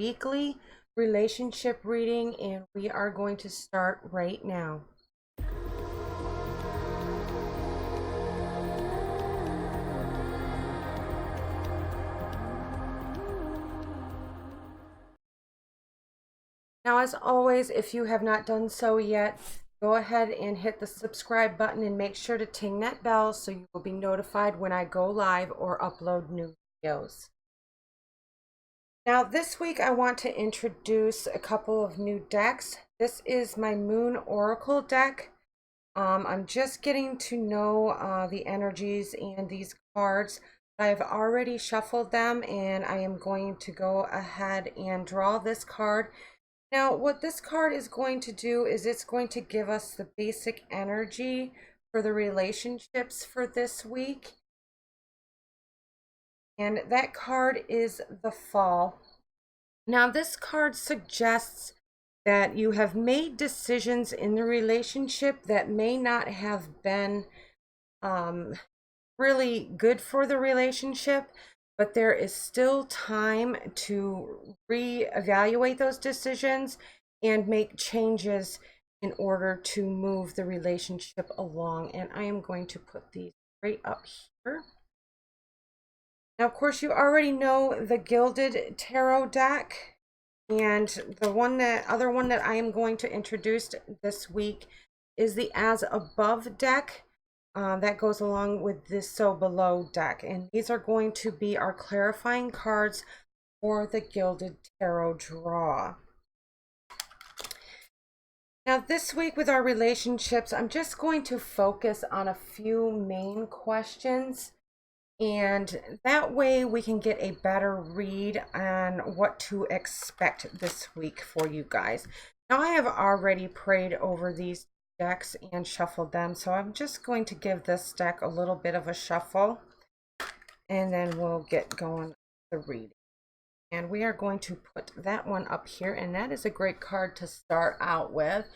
weekly relationship reading, and we are going to start right now. Now, as always, if you have not done so yet, go ahead and hit the subscribe button and make sure to ting that bell so you will be notified when I go live or upload new videos. Now, this week I want to introduce a couple of new decks. This is my Moon Oracle deck. I'm just getting to know the energies and these cards. I've already shuffled them, and I am going to go ahead and draw this card. Now, what this card is going to do is it's going to give us the basic energy for the relationships for this week. And that card is the Fall. Now, this card suggests that you have made decisions in the relationship that may not have been really good for the relationship, but there is still time to reevaluate those decisions and make changes in order to move the relationship along. And I am going to put these right up here. Now, of course, you already know the Gilded Tarot deck, and the other one that I am going to introduce this week is the As Above deck. That goes along with this So Below deck, and these are going to be our clarifying cards for the Gilded Tarot draw. Now, this week with our relationships, I'm just going to focus on a few main questions, and that way we can get a better read on what to expect this week for you guys. Now, I have already prayed over these decks and shuffled them, so I'm just going to give this deck a little bit of a shuffle, and then we'll get going the reading. And we are going to put that one up here, and that is a great card to start out with.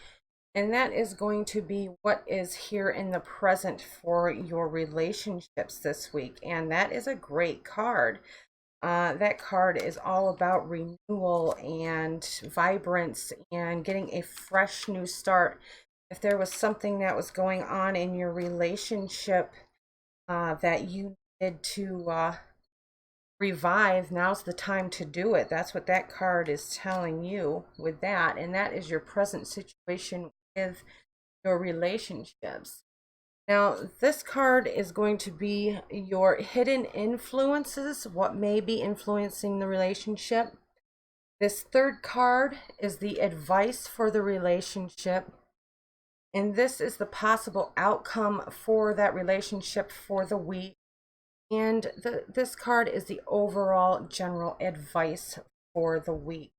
And that is going to be what is here in the present for your relationships this week. And that is a great card. That card is all about renewal and vibrance and getting a fresh new start. If there was something that was going on in your relationship that you needed to revive, now's the time to do it. That's what that card is telling you with that. And that is your present situation with your relationships. Now, this card is going to be your hidden influences, what may be influencing the relationship. This third card is the advice for the relationship. And this is the possible outcome for that relationship for the week. And this card is the overall general advice for the week.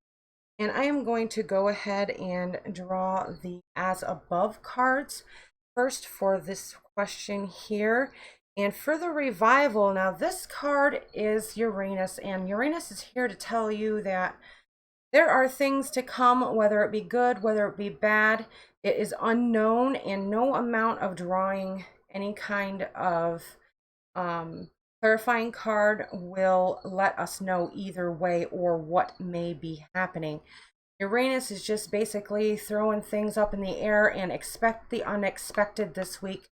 And I am going to go ahead and draw the As Above cards first for this question here. And for the revival, now this card is Uranus, and Uranus is here to tell you that there are things to come, whether it be good, whether it be bad. It is unknown, and no amount of drawing any kind of clarifying card will let us know either way or what may be happening. Uranus is just basically throwing things up in the air, and expect the unexpected this week.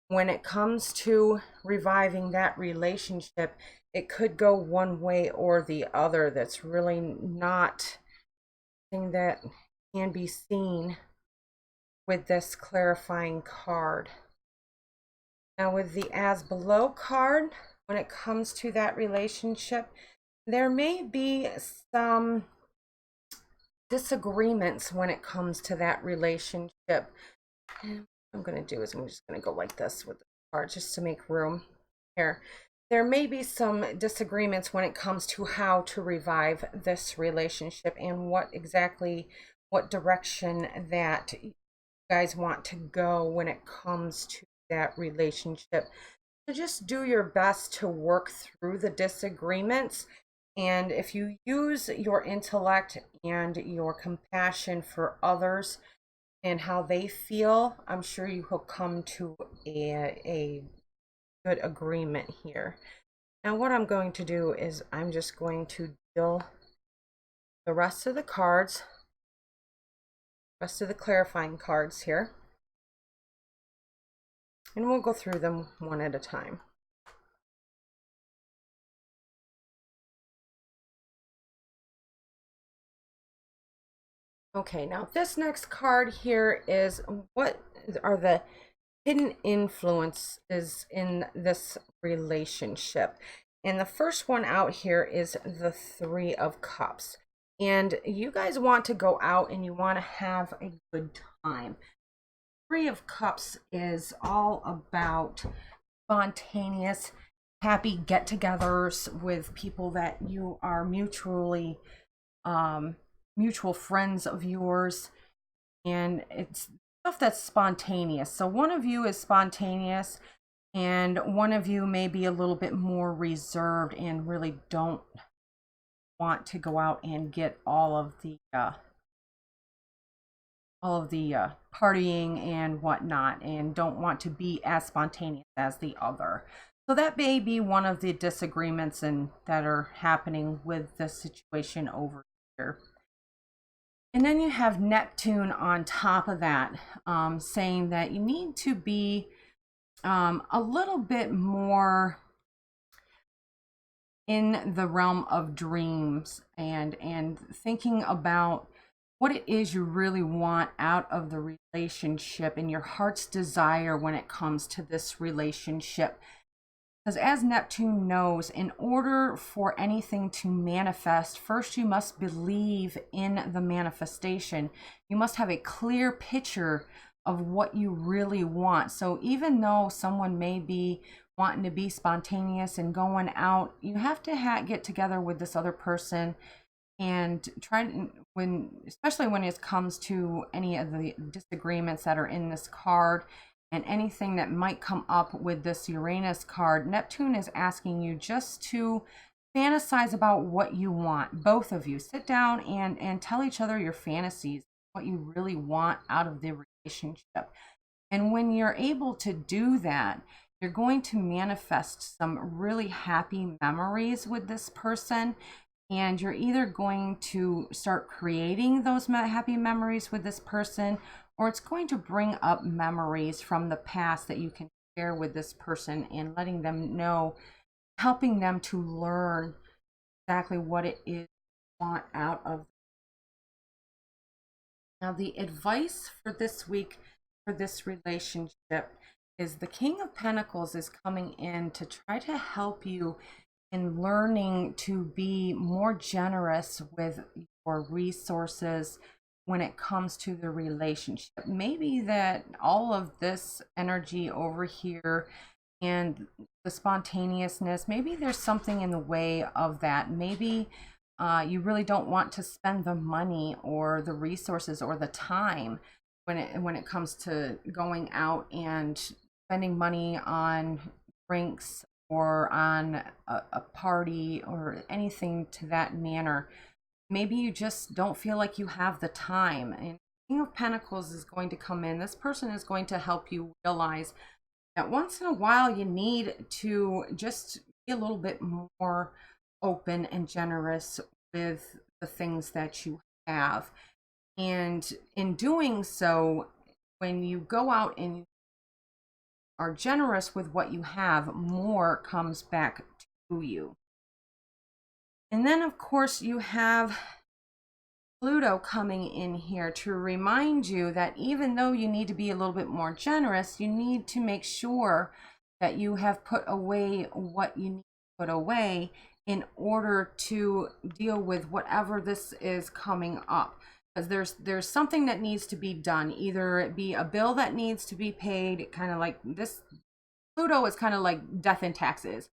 When it comes to reviving that relationship, it could go one way or the other. That's really not something that can be seen with this clarifying card. Now, with the As Below card, when it comes to that relationship, there may be some disagreements when it comes to that relationship. And what I'm going to do is I'm just going to go like this with the card just to make room here. There may be some disagreements when it comes to how to revive this relationship and what direction that you guys want to go when it comes to that relationship. So just do your best to work through the disagreements. And if you use your intellect and your compassion for others and how they feel, I'm sure you will come to a good agreement here. Now, what I'm going to do is I'm just going to deal the rest of the cards, rest of the clarifying cards here, and we'll go through them one at a time. Okay, now this next card here is what are the hidden influences in this relationship. And the first one out here is the Three of Cups. And you guys want to go out and you want to have a good time. Three of Cups is all about spontaneous, happy get-togethers with people that you are mutually mutual friends of yours, and it's stuff that's spontaneous. So one of you is spontaneous and one of you may be a little bit more reserved and really don't want to go out and get all of the partying and whatnot, and don't want to be as spontaneous as the other. So that may be one of the disagreements and that are happening with this situation over here. And then you have Neptune on top of that, saying that you need to be a little bit more in the realm of dreams and thinking about what it is you really want out of the relationship and your heart's desire when it comes to this relationship. Because as Neptune knows, in order for anything to manifest, first you must believe in the manifestation. You must have a clear picture of what you really want. So even though someone may be wanting to be spontaneous and going out, you have to get together with this other person and try to, especially when it comes to any of the disagreements that are in this card, and anything that might come up with this Uranus card, Neptune is asking you just to fantasize about what you want. Both of you sit down and tell each other your fantasies, what you really want out of the relationship. And when you're able to do that, you're going to manifest some really happy memories with this person. And you're either going to start creating those happy memories with this person, or it's going to bring up memories from the past that you can share with this person and letting them know, helping them to learn exactly what it is you want out of. Now, the advice for this week for this relationship is the King of Pentacles is coming in to try to help you in learning to be more generous with your resources when it comes to the relationship. Maybe that all of this energy over here and the spontaneousness, maybe there's something in the way of that. Maybe you really don't want to spend the money or the resources or the time when it comes to going out and spending money on drinks or on a party or anything to that manner. Maybe you just don't feel like you have the time. And King of Pentacles is going to come in. This person is going to help you realize that once in a while you need to just be a little bit more open and generous with the things that you have. And in doing so, when you go out and you are generous with what you have, more comes back to you. And then, of course, you have Pluto coming in here to remind you that even though you need to be a little bit more generous, you need to make sure that you have put away what you need to put away in order to deal with whatever this is coming up. Because there's something that needs to be done. Either it be a bill that needs to be paid, kind of like this. Pluto is kind of like death and taxes.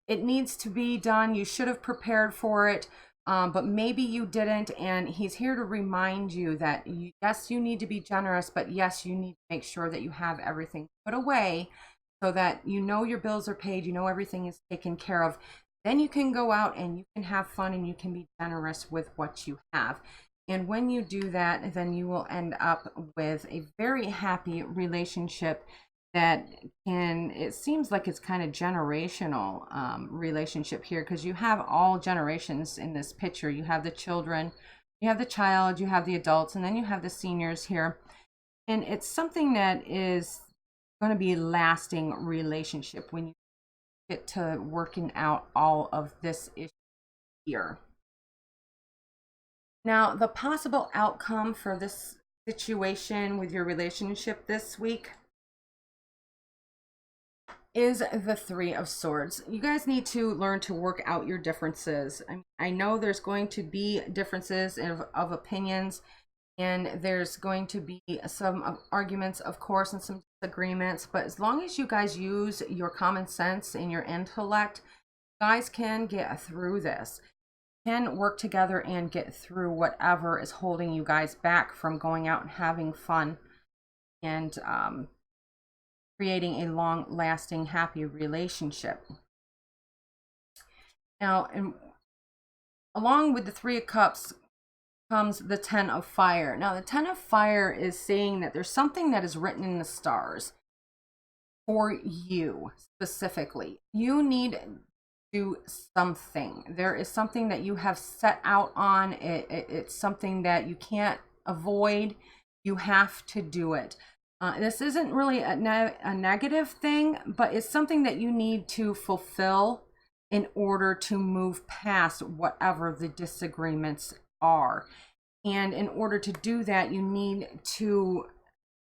It needs to be done. You should have prepared for it, but maybe you didn't. And he's here to remind you that yes, you need to be generous, but yes, you need to make sure that you have everything put away so that you know your bills are paid, you know everything is taken care of. Then you can go out and you can have fun and you can be generous with what you have. And when you do that, then you will end up with a very happy relationship that it seems like it's kind of generational relationship here, because you have all generations in this picture. You have the children, you have the child, you have the adults, and then you have the seniors here. And it's something that is going to be a lasting relationship when you get to working out all of this issue here. Now, the possible outcome for this situation with your relationship this week is the Three of Swords. You guys need to learn to work out your differences. I know there's going to be differences of opinions, and there's going to be some arguments, of course, and some disagreements, but as long as you guys use your common sense and your intellect, you guys can get through this. Can work together and get through whatever is holding you guys back from going out and having fun and creating a long-lasting, happy relationship. Now, along with the Three of Cups comes the Ten of Fire. Now, the Ten of Fire is saying that there's something that is written in the stars for you specifically. You need to do something. There is something that you have set out on. It's something that you can't avoid. You have to do it. This isn't really a negative thing, but it's something that you need to fulfill in order to move past whatever the disagreements are. And in order to do that, you need to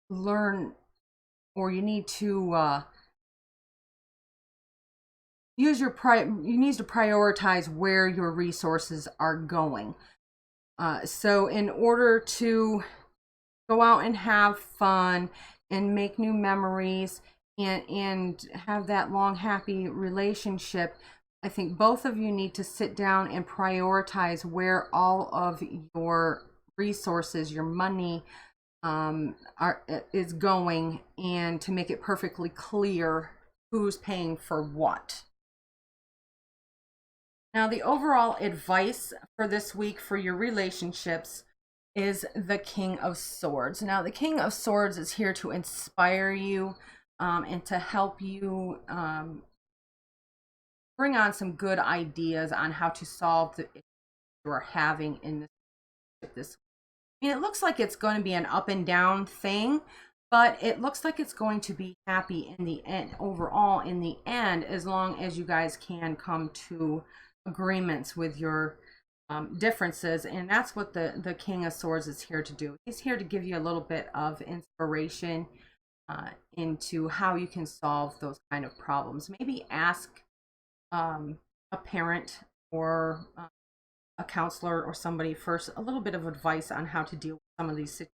learn, or you need to you need to prioritize where your resources are going. So in order to go out and have fun and make new memories and have that long, happy relationship, I think both of you need to sit down and prioritize where all of your resources, your money, is going, and to make it perfectly clear who's paying for what. Now, the overall advice for this week for your relationships is the King of Swords. Now, the King of Swords is here to inspire you and to help you bring on some good ideas on how to solve the issue you're having in this. I mean, it looks like it's going to be an up and down thing, but it looks like it's going to be happy in the end, overall in the end, as long as you guys can come to agreements with your differences. And that's what the King of Swords is here to do. He's here to give you a little bit of inspiration into how you can solve those kind of problems. Maybe ask a parent or a counselor or somebody first a little bit of advice on how to deal with some of these situations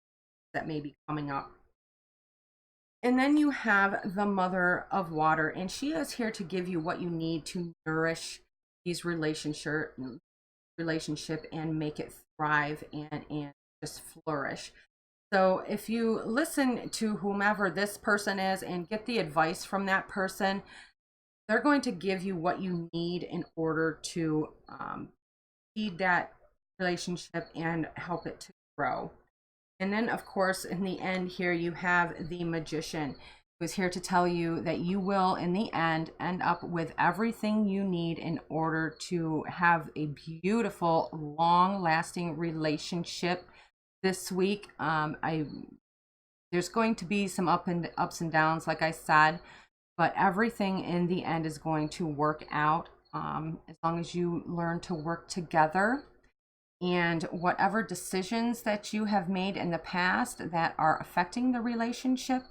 that may be coming up. And then you have the Mother of Water, and she is here to give you what you need to nourish these relationship and make it thrive and just flourish. So if you listen to whomever this person is and get the advice from that person, they're going to give you what you need in order to feed that relationship and help it to grow. And then, of course, in the end here, you have the Magician, who's here to tell you that you will, in the end up with everything you need in order to have a beautiful, long-lasting relationship this week. There's going to be some ups and downs, like I said, but everything in the end is going to work out as long as you learn to work together. And whatever decisions that you have made in the past that are affecting the relationship,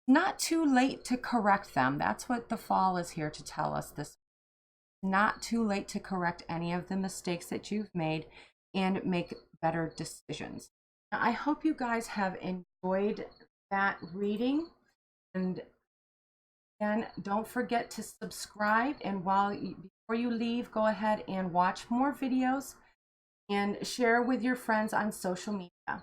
not too late to correct them. That's what the fall is here to tell us this. Not too late to correct any of the mistakes that you've made and make better decisions. Now, I hope you guys have enjoyed that reading. And again, don't forget to subscribe. And before you leave, go ahead and watch more videos and share with your friends on social media.